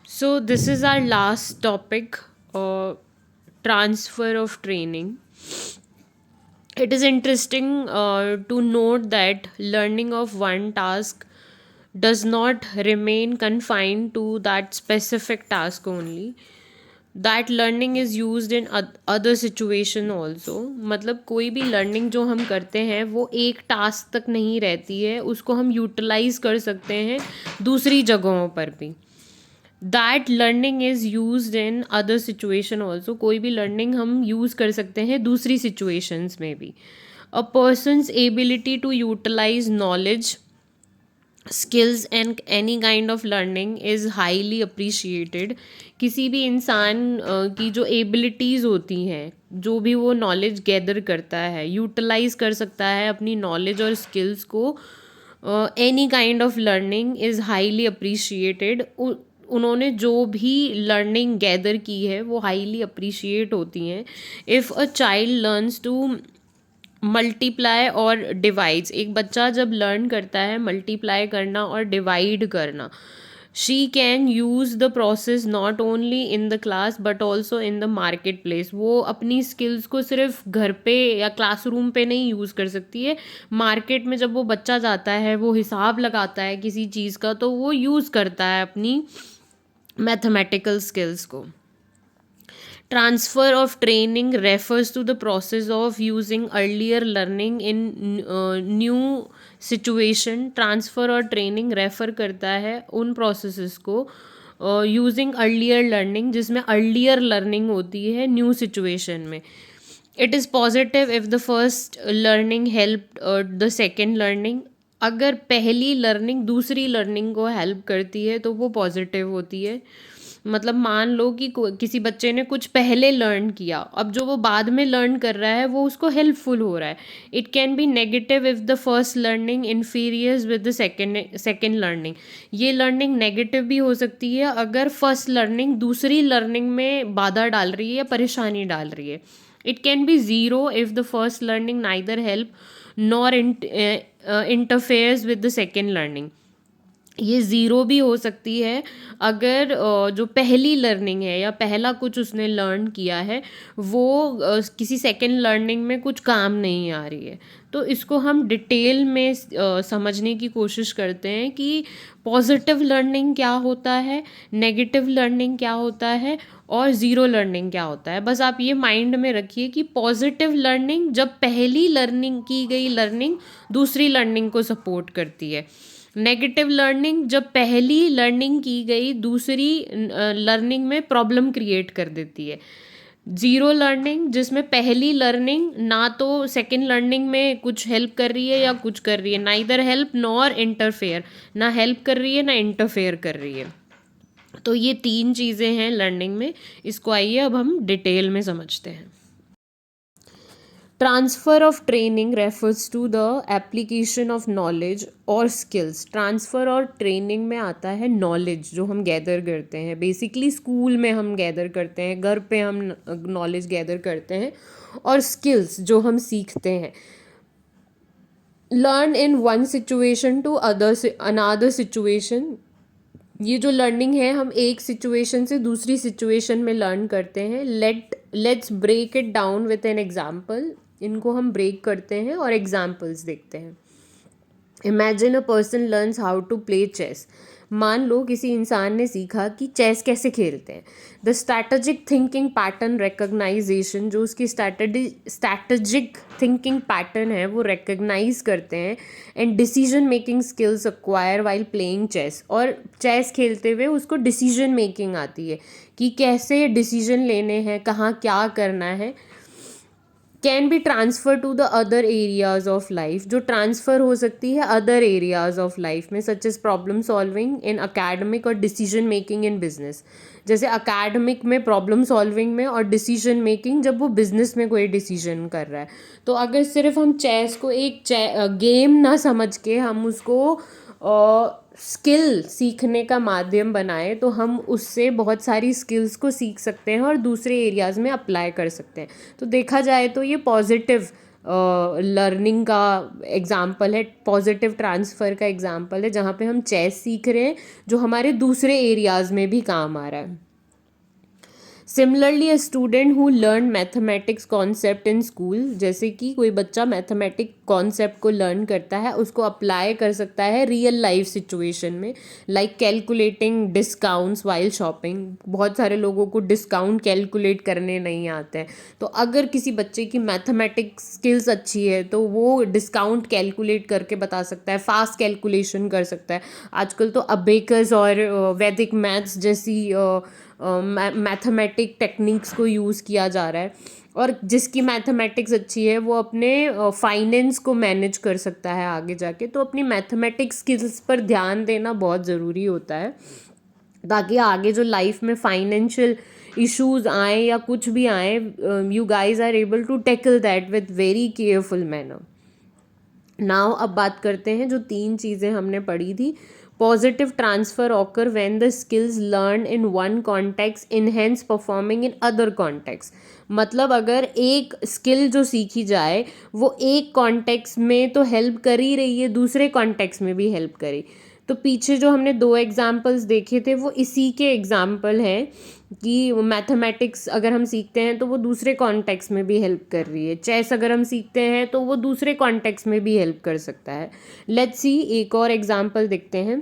So, this is our last topic, transfer of training. It is interesting to note that learning of one task does not remain confined to that specific task only. That learning is used in other situation also. मतलब कोई भी learning जो हम करते हैं वो एक task तक नहीं रहती है, उसको हम यूटिलाइज कर सकते हैं दूसरी जगहों पर भी। That learning is used in other situation also. कोई भी लर्निंग हम यूज़ कर सकते हैं दूसरी सिचुएशंस में भी। A person's ability to utilize knowledge, skills and any kind of learning is highly appreciated. किसी भी इंसान की जो एबिलिटीज़ होती हैं, जो भी वो नॉलेज गैदर करता है, यूटिलाइज कर सकता है अपनी नॉलेज और स्किल्स को, any kind of learning is highly appreciated. उन्होंने जो भी लर्निंग गैदर की है वो हाईली अप्रिशिएट होती हैं। If a child learns to multiply और डिवाइड्स, एक बच्चा जब लर्न करता है मल्टीप्लाई करना और डिवाइड करना, she can use the process not only in the class but also in the market place. वो अपनी स्किल्स को सिर्फ घर पे या क्लासरूम पे नहीं यूज़ कर सकती है, मार्केट में जब वो बच्चा जाता है, वो हिसाब लगाता है किसी चीज़ का, तो वो यूज़ करता है अपनी मैथमेटिकल स्किल्स को। Transfer of training refers to the process of using earlier learning in new situation. Transfer और training refer करता है उन processes को using earlier learning, जिसमें earlier learning होती है new situation में। It is positive if the first learning helped the second learning. अगर पहली लर्निंग दूसरी लर्निंग को हेल्प करती है तो वो पॉजिटिव होती है। मतलब मान लो कि किसी बच्चे ने कुछ पहले लर्न किया, अब जो वो बाद में लर्न कर रहा है वो उसको हेल्पफुल हो रहा है। It can be negative if the first learning interferes with the second learning. ये लर्निंग नेगेटिव भी हो सकती है अगर फर्स्ट लर्निंग दूसरी लर्निंग में बाधा डाल रही है या परेशानी डाल रही है। It can be zero if the first learning neither help nor interferes with the second learning. ये ज़ीरो भी हो सकती है अगर जो पहली लर्निंग है या पहला कुछ उसने लर्न किया है वो किसी सेकंड लर्निंग में कुछ काम नहीं आ रही है। तो इसको हम डिटेल में समझने की कोशिश करते हैं कि पॉजिटिव लर्निंग क्या होता है, नेगेटिव लर्निंग क्या होता है और ज़ीरो लर्निंग क्या होता है। बस आप ये माइंड में रखिए कि पॉजिटिव लर्निंग जब पहली लर्निंग की गई लर्निंग दूसरी लर्निंग को सपोर्ट करती है। नेगेटिव लर्निंग जब पहली लर्निंग की गई दूसरी लर्निंग में प्रॉब्लम क्रिएट कर देती है। ज़ीरो लर्निंग जिसमें पहली लर्निंग ना तो सेकेंड लर्निंग में कुछ हेल्प कर रही है या कुछ कर रही है, नाइदर हेल्प नॉर इंटरफेयर, ना हेल्प कर रही है ना इंटरफेयर कर रही है। तो ये तीन चीज़ें हैं लर्निंग में। इसको आइए अब हम डिटेल में समझते हैं। Transfer of training refers to the application of knowledge और स्किल्स। ट्रांसफ़र और ट्रेनिंग में आता है नॉलेज जो हम गैदर करते हैं, बेसिकली स्कूल में हम गैदर करते हैं, घर पे हम नॉलेज गैदर करते हैं, और स्किल्स जो हम सीखते हैं। Learn in one situation to another situation. ये जो लर्निंग है हम एक सिचुएशन से दूसरी सिचुएशन में लर्न करते हैं। Let's break it down with an example. इनको हम ब्रेक करते हैं और एग्जाम्पल्स देखते हैं। Imagine a person learns how to play chess. मान लो किसी इंसान ने सीखा कि चेस कैसे खेलते हैं। The strategic thinking pattern recognisation, जो उसकी स्ट्रैटेजिक थिंकिंग पैटर्न है वो रिकग्नाइज करते हैं। And decision making skills acquire while playing chess, और चेस खेलते हुए उसको डिसीजन मेकिंग आती है कि कैसे डिसीजन लेने हैं, कहाँ क्या करना है। Can be transfer to the other areas of life, जो ट्रांसफ़र हो सकती है अदर एरियाज़ ऑफ लाइफ में, such as problem solving in academic और डिसीजन मेकिंग इन बिजनेस। जैसे अकेडमिक में प्रॉब्लम सॉल्विंग में, और डिसीजन मेकिंग जब वो बिजनेस में कोई डिसीजन कर रहा है। तो अगर सिर्फ हम चेस को एक गेम ना समझ के हम उसको स्किल सीखने का माध्यम बनाए तो हम उससे बहुत सारी स्किल्स को सीख सकते हैं और दूसरे एरियाज़ में अप्लाई कर सकते हैं। तो देखा जाए तो ये पॉजिटिव लर्निंग का एग्जाम्पल है, पॉजिटिव ट्रांसफ़र का एग्जाम्पल है, जहाँ पे हम चेस सीख रहे हैं जो हमारे दूसरे एरियाज़ में भी काम आ रहा है. Similarly a student who learn mathematics concept in school, जैसे कि कोई बच्चा मैथमेटिक कॉन्सेप्ट को लर्न करता है, उसको अप्लाई कर सकता है रियल लाइफ सिचुएशन में, like calculating discounts while shopping. बहुत सारे लोगों को डिस्काउंट कैलकुलेट करने नहीं आते हैं, तो अगर किसी बच्चे की मैथमेटिक्स स्किल्स अच्छी है तो वो डिस्काउंट कैलकुलेट करके बता सकता है, फास्ट कैलकुलेशन कर सकता है. आजकल तो अबेकस और वैदिक मैथ्स जैसी मैथमेटिक टेक्निक्स को यूज़ किया जा रहा है, और जिसकी मैथमेटिक्स अच्छी है वो अपने फाइनेंस को मैनेज कर सकता है आगे जाके. तो अपनी मैथमेटिक्स स्किल्स पर ध्यान देना बहुत ज़रूरी होता है, ताकि आगे जो लाइफ में फाइनेंशियल इश्यूज आए या कुछ भी आए, you guys are able to tackle that with very careful manner. Now अब बात करते हैं जो 3 चीज़ें हमने पढ़ी थी. Positive transfer occur when the skills learn in one context enhance performing in other context. मतलब अगर एक स्किल जो सीखी जाए वो एक कॉन्टेक्स्ट में तो हेल्प कर ही रही है, दूसरे कॉन्टेक्स्ट में भी हेल्प करी. तो पीछे जो हमने 2 एग्जाम्पल्स देखे थे वो इसी के एग्जाम्पल हैं कि मैथमेटिक्स अगर हम सीखते हैं तो वो दूसरे कॉन्टेक्स्ट में भी हेल्प कर रही है, चेस अगर हम सीखते हैं तो वो दूसरे कॉन्टेक्स्ट में भी हेल्प कर सकता है. लेट्स सी एक और एग्जाम्पल देखते हैं.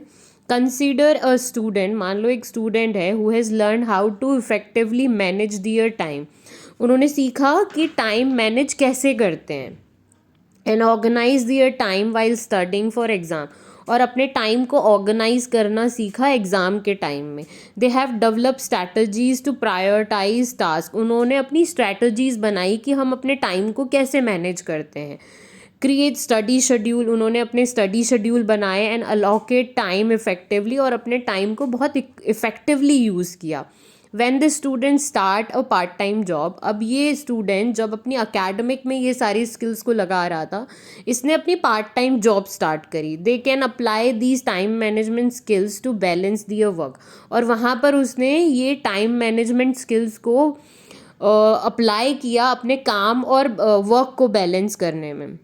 कंसीडर अ स्टूडेंट, मान लो एक स्टूडेंट है who has learn how to effectively manage their time. उन्होंने सीखा कि टाइम मैनेज कैसे करते हैं, and organize their time while studying for exam, और अपने टाइम को ऑर्गेनाइज करना सीखा एग्ज़ाम के टाइम में. They have develop strategies to prioritize task. उन्होंने अपनी स्ट्रैटेजीज बनाई कि हम अपने टाइम को कैसे मैनेज करते हैं. क्रिएट स्टडी शेड्यूल, उन्होंने अपने स्टडी शेड्यूल बनाए, एंड अलोकेट टाइम इफेक्टिवली, और अपने टाइम को बहुत इफेक्टिवली यूज़ किया. When the student start a part time job, अब ये स्टूडेंट जब अपनी अकेडमिक में ये सारी स्किल्स को लगा रहा था, इसने अपनी पार्ट टाइम जॉब स्टार्ट करी. They can apply these time management skills to balance their work, और वहाँ पर उसने ये टाइम मैनेजमेंट स्किल्स को अप्लाई किया अपने काम और वर्क को बैलेंस करने में,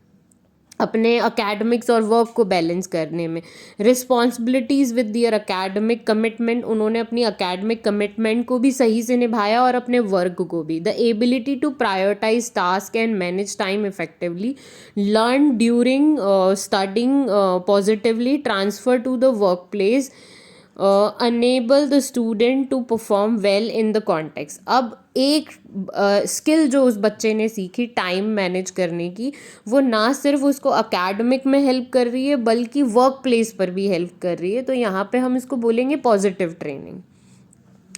अपने अकेडमिक्स और वर्क को बैलेंस करने में. Responsibilities with their academic commitment, उन्होंने अपनी अकेडमिक कमिटमेंट को भी सही से निभाया और अपने वर्क को भी. The ability to prioritize task and manage time effectively, learn during studying positively, transfer to the work place, enable the student to perform well in the context. अब एक स्किल जो उस बच्चे ने सीखी टाइम मैनेज करने की, वो ना सिर्फ उसको अकेडमिक में हेल्प कर रही है बल्कि वर्क प्लेस पर भी हेल्प कर रही है. तो यहाँ पे हम इसको बोलेंगे positive training.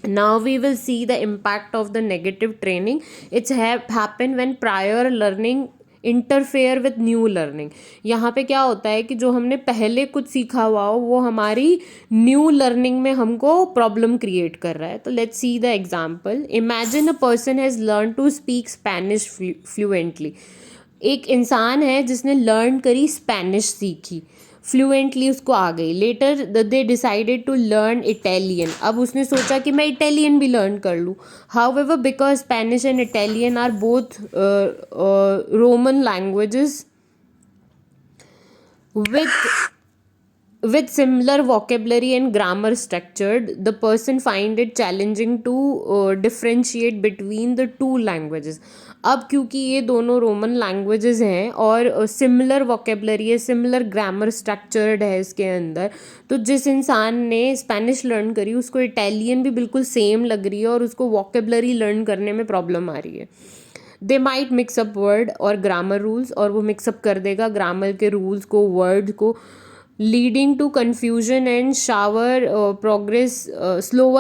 Now we will see the impact of the negative training. It's happen when prior learning interfere with new learning. यहाँ पे क्या होता है कि जो हमने पहले कुछ सीखा हुआ हो वो हमारी न्यू लर्निंग में हमको प्रॉब्लम क्रिएट कर रहा है. तो let's see the example. Imagine a person has learn to speak Spanish fluently. एक इंसान है जिसने लर्न करी, स्पेनिश सीखी, फ्लुएंटली उसको आ गई. Later they decided to learn Italian. अब उसने सोचा कि मैं इटालियन भी लर्न कर लूँ. However, because Spanish and Italian are both Roman languages with similar vocabulary and grammar structured, the person find it challenging to differentiate between the two languages. अब क्योंकि ये दोनों रोमन लैंग्वेजेस हैं और सिमिलर वोकेबलरी है, similar grammar structured है इसके अंदर, तो जिस इंसान ने स्पेनिश लर्न करी उसको इटालियन भी बिल्कुल सेम लग रही है और उसको वोकेबलरी लर्न करने में प्रॉब्लम आ रही है. दे माइट मिक्सअप वर्ड और ग्रामर रूल्स, और वो मिक्सअप कर देगा ग्रामर के रूल्स को, वर्ड को, leading to confusion and slower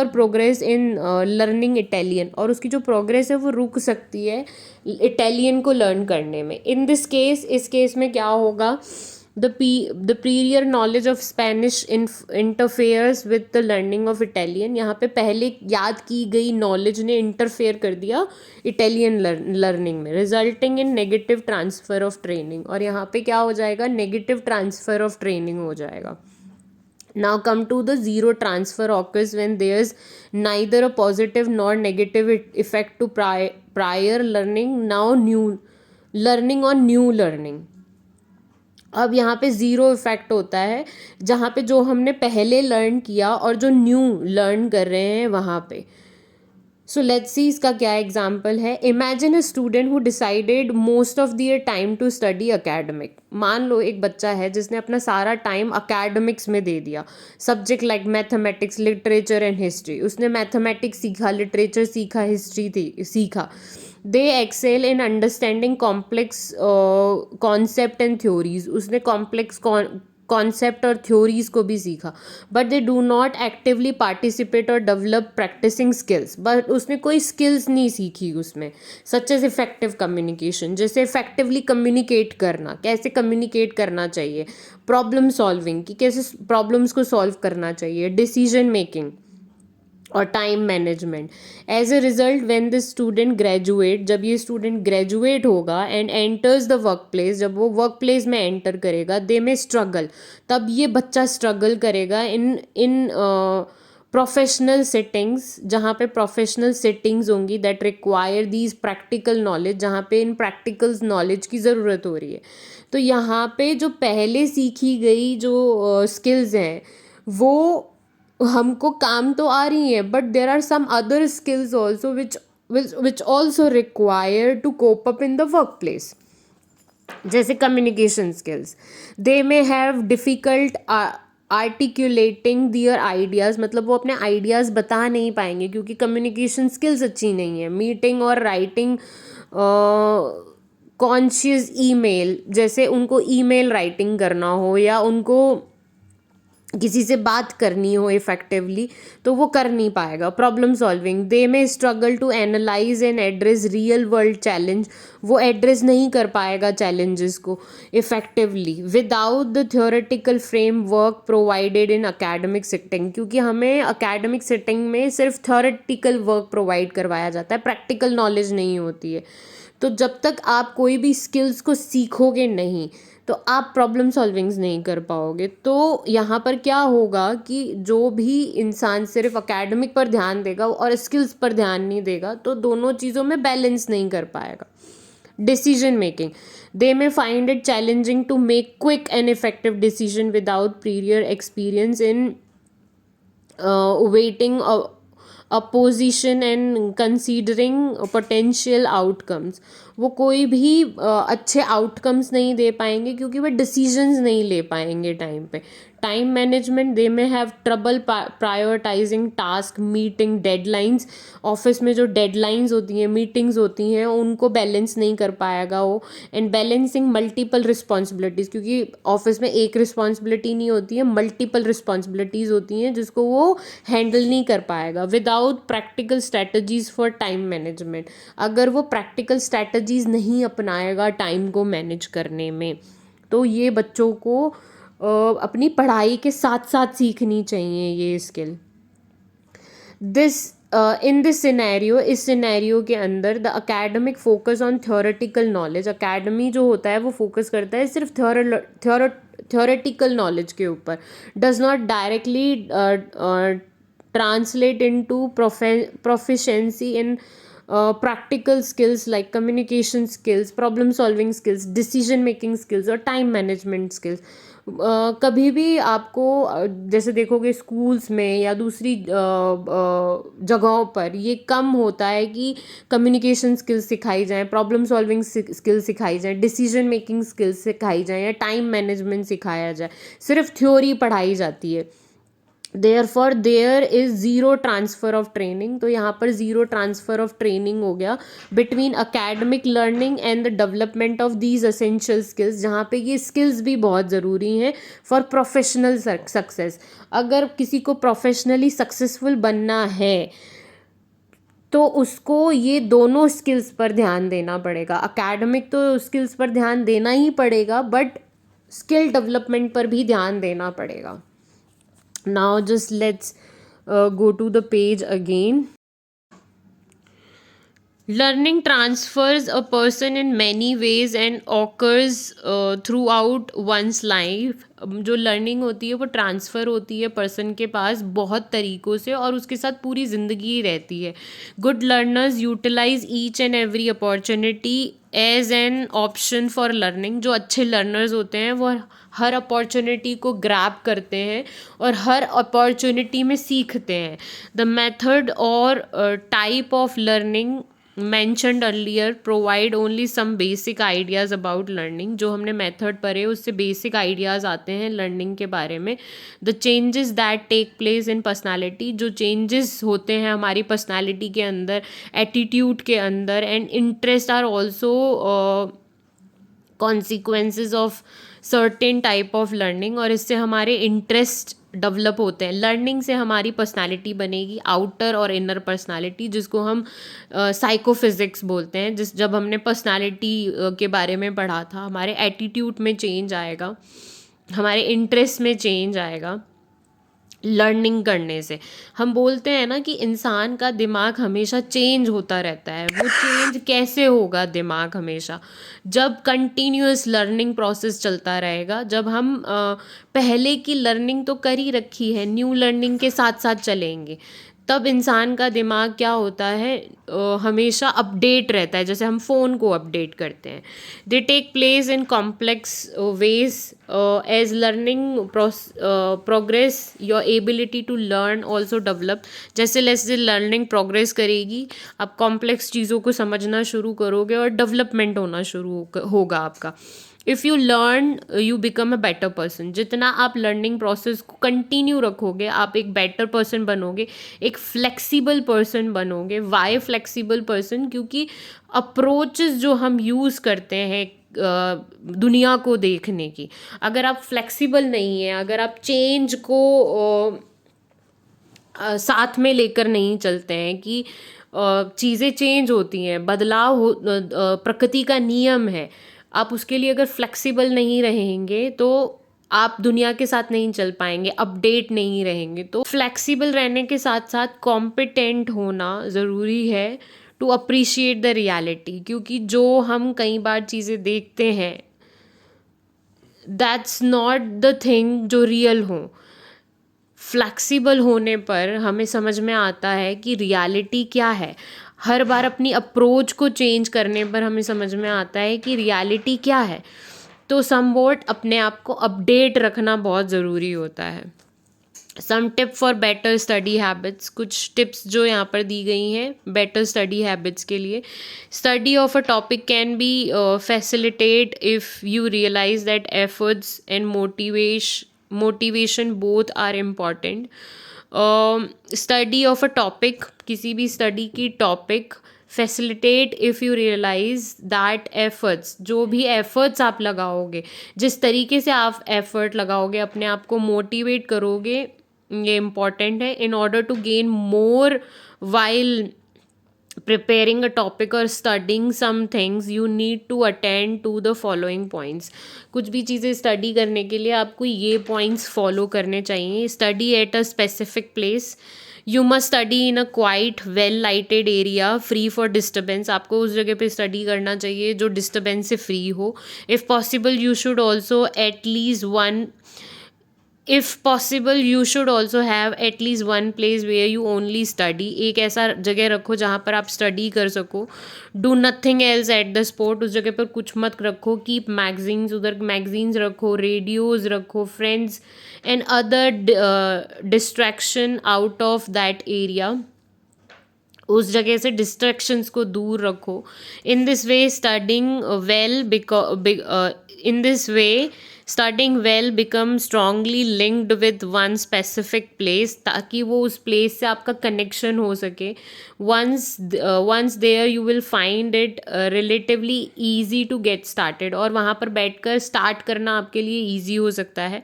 progress in learning Italian. और उसकी जो प्रोग्रेस है वो रुक सकती है इटालियन को लर्न करने में. इन दिस केस, इस केस में क्या होगा, the prior knowledge of Spanish interferes with the learning of Italian. यहाँ पे पहले याद की गई नॉलेज ने इंटरफेयर कर दिया इटालियन लर्निंग में, resulting in negative transfer of training. और यहाँ पे क्या हो जाएगा, नेगेटिव ट्रांसफ़र ऑफ ट्रेनिंग हो जाएगा. Now come to the zero transfer occurs when there's neither a positive nor negative effect to prior learning. Now new learning और new learning. अब यहाँ पे ज़ीरो इफ़ेक्ट होता है जहाँ पे जो हमने पहले लर्न किया और जो न्यू लर्न कर रहे हैं वहाँ पे। सो लेट्स सी इसका क्या एग्जाम्पल है। Imagine a student who decided most of their time to study academic. मान लो एक बच्चा है जिसने अपना सारा टाइम अकेडमिक्स में दे दिया, subject like mathematics, literature and history. उसने मैथमेटिक्स सीखा, लिटरेचर सीखा, हिस्ट्री थी सीखा। They excel in understanding complex concept and theories. उसने कॉम्प्लेक्स कॉन्सेप्ट और थ्योरीज को भी सीखा। But they do not actively participate और डेवलप प्रैक्टिसिंग स्किल्स। बट उसने कोई स्किल्स नहीं सीखी उसमें, सच एज इफेक्टिव कम्युनिकेशन, जैसे इफेक्टिवली कम्युनिकेट करना, कैसे कम्युनिकेट करना चाहिए, प्रॉब्लम सॉल्विंग कि कैसे प्रॉब्लम्स को सॉल्व करना चाहिए, डिसीजन मेकिंग और time management. As a result when this student graduate, जब ये स्टूडेंट ग्रेजुएट होगा and enters the work place, जब वो वर्क प्लेस में एंटर करेगा, दे में स्ट्रगल, तब ये बच्चा स्ट्रगल करेगा इन प्रोफेशनल सेटिंग्स, जहाँ पे प्रोफेशनल सेटिंग्स होंगी that require these practical knowledge, जहाँ पे इन प्रैक्टिकल नॉलेज की ज़रूरत हो रही है। तो यहाँ पे जो पहले सीखी गई जो स्किल्स हैं वो हमको काम तो आ रही है, but there are some other skills also which also require to cope up in the work place, जैसे communication skills. They may have difficult articulating their ideas, मतलब वो अपने आइडियाज़ बता नहीं पाएंगे क्योंकि कम्युनिकेशन स्किल्स अच्छी नहीं है। मीटिंग और राइटिंग कॉन्शियस ईमेल, जैसे उनको ईमेल राइटिंग करना हो या उनको किसी से बात करनी हो इफेक्टिवली, तो वो कर नहीं पाएगा। Problem solving, they may struggle to analyze and address real world challenge, वो एड्रेस नहीं कर पाएगा चैलेंजेस को effectively without the theoretical framework provided in academic setting, क्योंकि हमें अकेडमिक सेटिंग में सिर्फ थ्योरेटिकल वर्क प्रोवाइड करवाया जाता है, प्रैक्टिकल नॉलेज नहीं होती है। तो जब तक आप कोई भी स्किल्स को सीखोगे नहीं तो आप प्रॉब्लम सॉल्विंग्स नहीं कर पाओगे। तो यहाँ पर क्या होगा कि जो भी इंसान सिर्फ एकेडमिक पर ध्यान देगा और स्किल्स पर ध्यान नहीं देगा तो दोनों चीज़ों में बैलेंस नहीं कर पाएगा। Decision making, they may find it challenging to make quick and effective decision without prior experience in weighting opposition and considering potential outcomes. वो कोई भी अच्छे आउटकम्स नहीं दे पाएंगे क्योंकि वो डिसीजंस नहीं ले पाएंगे टाइम पे। टाइम मैनेजमेंट, दे में have trouble prioritising task meeting deadlines. Office में जो डेडलाइंस होती हैं, मीटिंग्स होती हैं, उनको बैलेंस नहीं कर पाएगा वो। एंड बैलेंसिंग मल्टीपल रिस्पॉन्सिबिलिटीज़, क्योंकि ऑफिस में एक रिस्पॉन्सिबिलिटी नहीं होती है, मल्टीपल रिस्पॉन्सिबिलिटीज़ होती हैं जिसको वो हैंडल नहीं कर पाएगा। Without practical strategies for time management, अगर वो प्रैक्टिकल स्ट्रैटेजीज़ नहीं अपनाएगा टाइम को मैनेज करने में, तो ये बच्चों को अपनी पढ़ाई के साथ साथ सीखनी चाहिए ये skill. This in this scenario, इस सिनेरियो के अंदर the academic focus on theoretical knowledge, academy जो होता है वो फोकस करता है सिर्फ थ्योरेटिकल नॉलेज के ऊपर, does not directly translate into proficiency in practical skills like communication skills, problem solving skills, decision making skills और टाइम मैनेजमेंट स्किल्स। कभी भी आपको जैसे देखोगे स्कूल्स में या दूसरी जगहों पर ये कम होता है कि कम्युनिकेशन स्किल्स सिखाई जाएं, प्रॉब्लम सॉल्विंग स्किल्स सिखाई जाएं, डिसीजन मेकिंग स्किल्स सिखाई जाएं या टाइम मैनेजमेंट सिखाया जाए। सिर्फ थ्योरी पढ़ाई जाती है। Therefore there is zero transfer of training, तो यहाँ पर ज़ीरो ट्रांसफ़र ऑफ ट्रेनिंग हो गया between academic learning and the development of these essential skills, जहाँ पे ये स्किल्स भी बहुत ज़रूरी हैं फॉर प्रोफेशनल सक्सेस। अगर किसी को प्रोफेशनली सक्सेसफुल बनना है तो उसको ये दोनों स्किल्स पर ध्यान देना पड़ेगा। अकेडमिक तो स्किल्स पर ध्यान देना ही पड़ेगा, बट स्किल डेवलपमेंट पर भी ध्यान देना पड़ेगा। Now just let's go to the page again. Learning transfers a person in many ways and occurs throughout one's life. जो लर्निंग होती है वो ट्रांसफ़र होती है पर्सन के पास बहुत तरीक़ों से और उसके साथ पूरी ज़िंदगी रहती है। Good learners utilize each and every opportunity as an option for learning. जो अच्छे लर्नर्स होते हैं वो हर अपॉर्चुनिटी को ग्रैब करते हैं और हर अपॉर्चुनिटी में सीखते हैं। द मेथड और type of learning mentioned earlier provide only some basic ideas about learning। जो हमने मेथड पढ़े उससे बेसिक आइडियाज़ आते हैं लर्निंग के बारे में। The changes that take place in personality, जो चेंजेस होते हैं हमारी पर्सनालिटी के अंदर, एटीट्यूड के अंदर, and interest are also consequences of certain type of learning. और इससे हमारे इंटरेस्ट डेवलप होते हैं। लर्निंग से हमारी पर्सनालिटी बनेगी, आउटर और इनर पर्सनालिटी, जिसको हम साइकोफिज़िक्स बोलते हैं। जब हमने पर्सनालिटी के बारे में पढ़ा था, हमारे एटीट्यूड में चेंज आएगा, हमारे इंटरेस्ट में चेंज आएगा लर्निंग करने से। हम बोलते हैं ना कि इंसान का दिमाग हमेशा चेंज होता रहता है। वो चेंज कैसे होगा दिमाग हमेशा? जब कंटिन्यूअस लर्निंग प्रोसेस चलता रहेगा। जब हम पहले की लर्निंग तो कर ही रखी है, न्यू लर्निंग के साथ साथ चलेंगे, तब इंसान का दिमाग क्या होता है, हमेशा अपडेट रहता है, जैसे हम फ़ोन को अपडेट करते हैं। They take place in complex ways as learning progress your ability to learn also develop. जैसे जैसे लर्निंग प्रोग्रेस करेगी, आप कॉम्प्लेक्स चीज़ों को समझना शुरू करोगे और डेवलपमेंट होना शुरू होगा आपका। If you learn you become a better person. जितना आप लर्निंग प्रोसेस को कंटिन्यू रखोगे, आप एक बेटर पर्सन बनोगे, एक फ्लेक्सिबल पर्सन बनोगे। Why flexible person? क्योंकि अप्रोचेस जो हम यूज़ करते हैं दुनिया को देखने की, अगर आप फ्लेक्सिबल नहीं हैं, अगर आप चेंज को साथ में लेकर नहीं चलते हैं कि चीज़ें चेंज होती हैं, बदलाव हो, प्रकृति का नियम है, आप उसके लिए अगर फ्लेक्सिबल नहीं रहेंगे तो आप दुनिया के साथ नहीं चल पाएंगे, अपडेट नहीं रहेंगे। तो फ्लेक्सिबल रहने के साथ साथ कॉम्पिटेंट होना ज़रूरी है टू अप्रिशिएट द रियलिटी। क्योंकि जो हम कई बार चीज़ें देखते हैं, दैट्स नॉट द थिंग जो रियल हो। फ्लेक्सिबल होने पर हमें समझ में आता है कि रियलिटी क्या है। हर बार अपनी अप्रोच को चेंज करने पर हमें समझ में आता है कि रियलिटी क्या है। तो समवॉट अपने आप को अपडेट रखना बहुत ज़रूरी होता है। Some tip for better study habits, कुछ टिप्स जो यहाँ पर दी गई हैं बेटर स्टडी हैबिट्स के लिए। Study of a topic can be facilitate if you realize that efforts and motivation both are important. Study of a topic, किसी भी स्टडी की topic facilitate if you realize that efforts, जो भी efforts आप लगाओगे, जिस तरीके से आप एफर्ट लगाओगे, अपने आप को मोटिवेट करोगे, ये इम्पॉर्टेंट है। In order to gain more while preparing a topic or studying some things you need to attend to the following points। कुछ भी चीज़ें स्टडी करने के लिए आपको ये पॉइंट्स फॉलो करने चाहिए। Study at a specific place, you must study in a quite well lighted area free for disturbance. आपको उस जगह पे स्टडी करना चाहिए जो डिस्टर्बेंस से फ्री हो। If possible you should also at least one if possible you should also have at least one place where you only study. एक ऐसा जगह रखो जहाँ पर आप स्टडी कर सको। Do nothing else at the spot, उस जगह पर कुछ मत रखो। कीप मैगजीन्स, उधर मैगजीन्स रखो, रेडियोज़ रखो, friends and other distraction out of that area. उस जगह से डिस्ट्रैक्शंस को दूर रखो। In this way studying well in this way studying well becomes strongly linked with one specific place, ताकि वो उस place से आपका connection हो सके। once there you will find it relatively easy to get started, और वहाँ पर बैठकर start करना आपके लिए easy हो सकता है।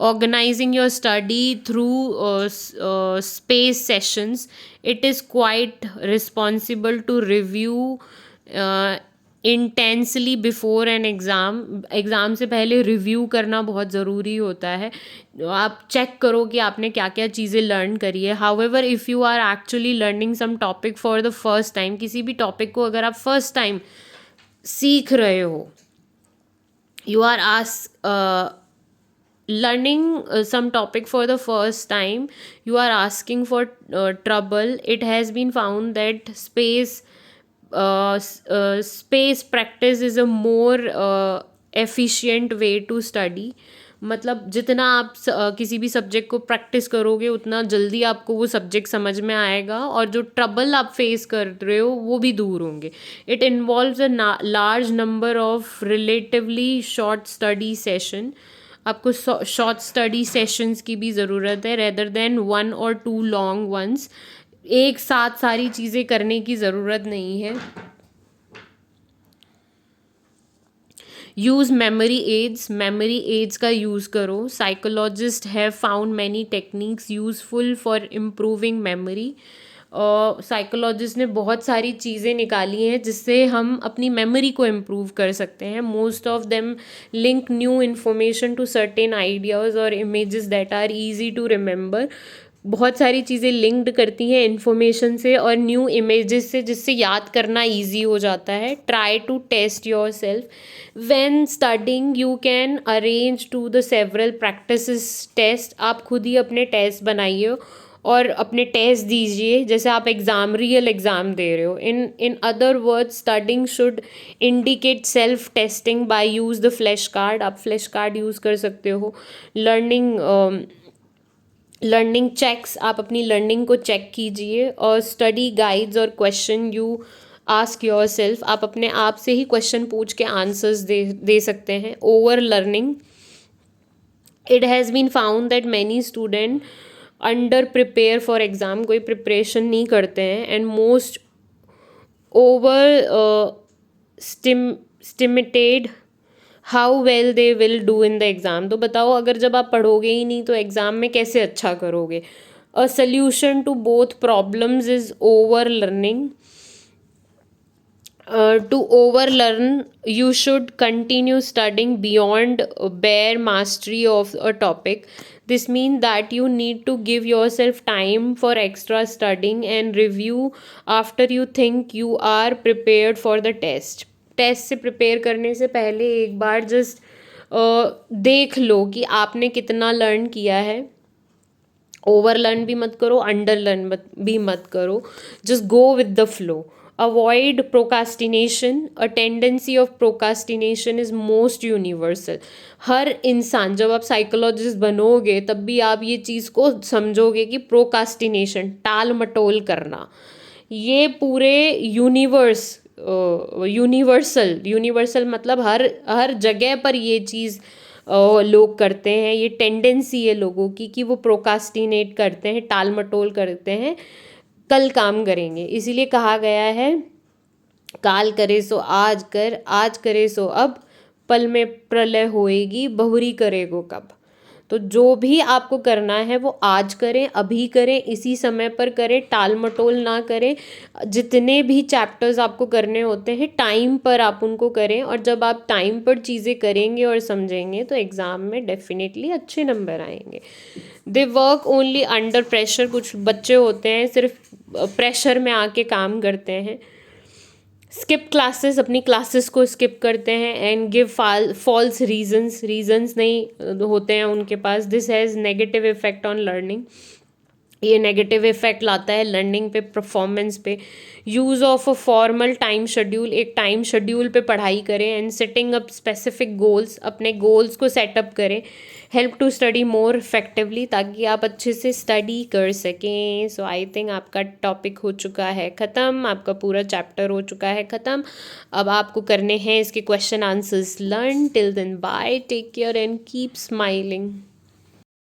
organizing your study through space sessions, it is quite responsible to review intensely before N exam. Exam से पहले रिव्यू करना बहुत ज़रूरी होता है। आप चेक करो कि आपने क्या क्या चीज़ें लर्न करी है। However if you are actually learning some topic for the first time, किसी भी टॉपिक को अगर आप फर्स्ट टाइम सीख रहे हो, you are learning some topic for the first time, you are asking for trouble, it has been found that space space practice is a more efficient way to study. मतलब जितना आप किसी भी subject को practice करोगे उतना जल्दी आपको वो सब्जेक्ट समझ में आएगा और जो ट्रबल आप फेस कर रहे हो वो भी दूर होंगे. It involves a large number of relatively short study session. आपको शॉर्ट स्टडी सेशंस की भी ज़रूरत है rather than 1 or 2 long ones. एक साथ सारी चीज़ें करने की ज़रूरत नहीं है. यूज़ मेमोरी एड्स का यूज़ करो. Psychologist have found many techniques useful for improving memory. Psychologist ने बहुत सारी चीज़ें निकाली हैं जिससे हम अपनी मेमोरी को इम्प्रूव कर सकते हैं. Most of them link new information to certain ideas और images that are easy to remember. बहुत सारी चीज़ें लिंक्ड करती हैं इन्फॉर्मेशन से और न्यू इमेजेस से जिससे याद करना ईजी हो जाता है. Try to test yourself. When studying you can arrange to the several practices test. आप खुद ही अपने टेस्ट बनाइए और अपने टेस्ट दीजिए जैसे आप रियल एग्ज़ाम दे रहे हो. In other words studying should indicate self testing by use the flash card. आप फ्लैश कार्ड यूज़ कर सकते हो. Learning checks. आप अपनी लर्निंग को चेक कीजिए. और स्टडी गाइड्स और question you ask yourself. आप अपने आप से ही क्वेश्चन पूछ के आंसर्स दे सकते हैं. Over learning. It has been found that many student under prepare for exam. कोई प्रिपरेशन नहीं करते हैं. And most overestimated how well they will do in the exam. तो बताओ अगर जब आप पढ़ोगे ही नहीं तो एग्ज़ाम में कैसे अच्छा करोगे. A solution to both problems is overlearning. To overlearn, you should continue studying beyond bare mastery of a topic. This means that you need to give yourself time for extra studying and review after you think you are prepared for the test. Test से prepare करने से पहले एक बार just देख लो कि आपने कितना learn किया है. ओवर लर्न भी मत करो, अंडर लर्न भी मत करो. Just go with the flow. Avoid procrastination. A tendency of procrastination is most universal. हर इंसान, जब आप साइकोलॉजिस्ट बनोगे तब भी आप ये चीज़ को समझोगे कि प्रोकास्टिनेशन, टाल मटोल करना, ये पूरे यूनिवर्सल मतलब हर जगह पर ये चीज़ लोग करते हैं. ये टेंडेंसी है लोगों की कि वो प्रोकास्टिनेट करते हैं, टाल मटोल करते हैं. कल काम करेंगे. इसीलिए कहा गया है काल करे सो आज कर, आज करे सो अब, पल में प्रलय होएगी, बहुरी करेगो कब. तो जो भी आपको करना है वो आज करें, अभी करें, इसी समय पर करें. टाल मटोल ना करें. जितने भी चैप्टर्स आपको करने होते हैं टाइम पर आप उनको करें. और जब आप टाइम पर चीज़ें करेंगे और समझेंगे तो एग्ज़ाम में डेफिनेटली अच्छे नंबर आएंगे. They work only under pressure. कुछ बच्चे होते हैं सिर्फ प्रेशर में आके काम करते हैं. स्किप क्लासेस, अपनी क्लासेस को स्किप करते हैं. एंड गिव फॉल्स रीजंस नहीं होते हैं उनके पास. This has negative effect on learning. ये नेगेटिव इफेक्ट लाता है लर्निंग पे, परफॉर्मेंस पे. Use of a formal time schedule. एक टाइम शेड्यूल पे पढ़ाई करें. And setting up specific goals. अपने गोल्स को सेटअप करें. Help to study more effectively, ताकि आप अच्छे से स्टडी कर सकें. सो आई थिंक आपका टॉपिक हो चुका है ख़त्म. आपका पूरा चैप्टर हो चुका है ख़त्म. अब आपको करने हैं इसके question answers learn. Till then bye, take care and keep smiling.